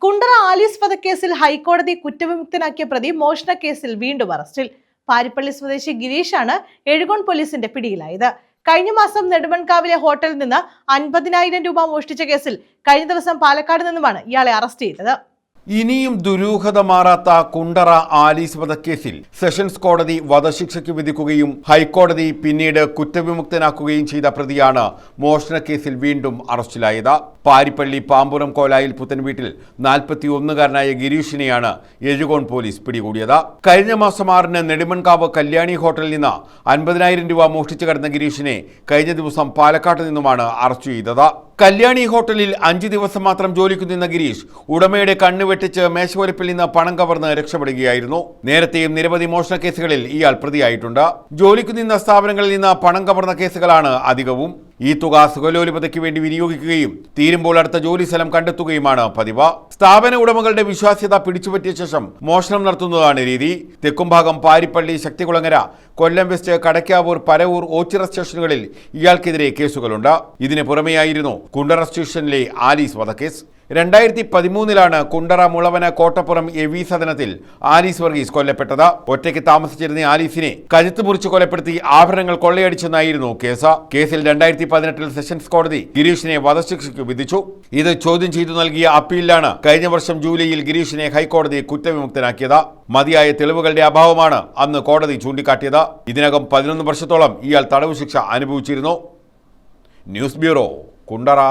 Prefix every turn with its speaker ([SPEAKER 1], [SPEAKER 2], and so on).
[SPEAKER 1] Kundara Alice വധക്കേസിൽ ഹൈക്കോടതി കുറ്റവിമുക്തനാക്കിയ പ്രതി മോഷണ കേസിൽ വീണ്ടും അറസ്റ്റിൽ. പാരിപ്പള്ളി സ്വദേശി ഗിരീഷാണ് എഴുകോൺ പോലീസിന്റെ പിടിയിലായത്. കഴിഞ്ഞ മാസം നെടുമൺകാവിലെ ഹോട്ടലിൽ നിന്ന് 50,000 രൂപ മോഷ്ടിച്ച കേസിൽ കഴിഞ്ഞ ദിവസം പാലക്കാട് നിന്നുമാണ് ഇയാളെ അറസ്റ്റ് ചെയ്തത്.
[SPEAKER 2] ഇനിയും ദുരൂഹത മാറാത്ത കുണ്ടറ ആലീസ് വധക്കേസിൽ സെഷൻസ് കോടതി വധശിക്ഷയ്ക്ക് വിധിക്കുകയും ഹൈക്കോടതി പിന്നീട് കുറ്റവിമുക്തനാക്കുകയും ചെയ്ത പ്രതിയാണ് മോഷണക്കേസിൽ വീണ്ടും അറസ്റ്റിലായത്. പാരിപ്പള്ളി പാമ്പുറം കോലായിൽ പുത്തൻവീട്ടിൽ 41-കാരനായ ഗിരീഷിനെയാണ് എഴുകോൺ പോലീസ് പിടികൂടിയത്. കഴിഞ്ഞ മാസം 6-ന് നെടുമൺകാവ് കല്യാണി ഹോട്ടലിൽ നിന്ന് 50,000 രൂപ മോഷ്ടിച്ചു കടന്ന ഗിരീഷിനെ കഴിഞ്ഞ ദിവസം പാലക്കാട്ട് നിന്നുമാണ് അറസ്റ്റ് ചെയ്തത്. കല്യാണി ഹോട്ടലിൽ 5 ദിവസം മാത്രം ജോലിക്കു നിന്ന ഗിരീഷ് ഉടമയുടെ കണ്ണ് വെട്ടിച്ച് മേശവലിപ്പിൽ നിന്ന് പണം കവർന്ന് രക്ഷപ്പെടുകയായിരുന്നു. നേരത്തെയും നിരവധി മോഷണ കേസുകളിൽ ഇയാൾ പ്രതിയായിട്ടുണ്ട്. ജോലിക്കു നിന്ന സ്ഥാപനങ്ങളിൽ നിന്ന് പണം കവർന്ന കേസുകളാണ് അധികവും. ഈ തുക സുഖലോലുപതയ്ക്ക് വേണ്ടി വിനിയോഗിക്കുകയും തീരുമ്പോൾ അടുത്ത ജോലി സ്ഥലം കണ്ടെത്തുകയുമാണ് പതിവ്. സ്ഥാപന ഉടമകളുടെ വിശ്വാസ്യത പിടിച്ചുപറ്റിയ ശേഷം മോഷണം നടത്തുന്നതാണ് രീതി. തെക്കുംഭാഗം പാരിപ്പള്ളി, ശക്തികുളങ്ങര, കൊല്ലം വെസ്റ്റ്, കടക്കാവൂർ, പരവൂർ, ഓച്ചിറ സ്റ്റേഷനുകളിൽ ഇയാൾക്കെതിരെ കേസുകളുണ്ട്. ഇതിന് പുറമെയായിരുന്നു കുണ്ടറ സ്റ്റേഷനിലെ ആലീസ് വധക്കേസ്. 2013-ലാണ് കുണ്ടറ മുളവന കോട്ടപ്പുറം എവി സദനത്തിൽ ആലീസ് വർഗീസ് കൊല്ലപ്പെട്ടത്. ഒറ്റയ്ക്ക് താമസിച്ചിരുന്ന ആലീസിനെ കഴുത്ത് മുറിച്ച് കൊലപ്പെടുത്തി ആഭരണങ്ങൾ കൊള്ളയടിച്ചെന്നായിരുന്നു കേസ്. കേസിൽ 2018-ൽ സെഷൻസ് കോടതി ഗിരീഷിനെ വധശിക്ഷയ്ക്ക് വിധിച്ചു. ഇത് ചോദ്യം ചെയ്തു നൽകിയ അപ്പീലിലാണ് കഴിഞ്ഞ വർഷം ജൂലൈയിൽ ഗിരീഷിനെ ഹൈക്കോടതി കുറ്റവിമുക്തനാക്കിയത്. മതിയായ തെളിവുകളുടെ അഭാവമാണ് അന്ന് കോടതി ചൂണ്ടിക്കാട്ടിയത്. ഇതിനകം 11 വർഷത്തോളം ഇയാൾ തടവ് ശിക്ഷ അനുഭവിച്ചിരുന്നു. News bureau, Kundara.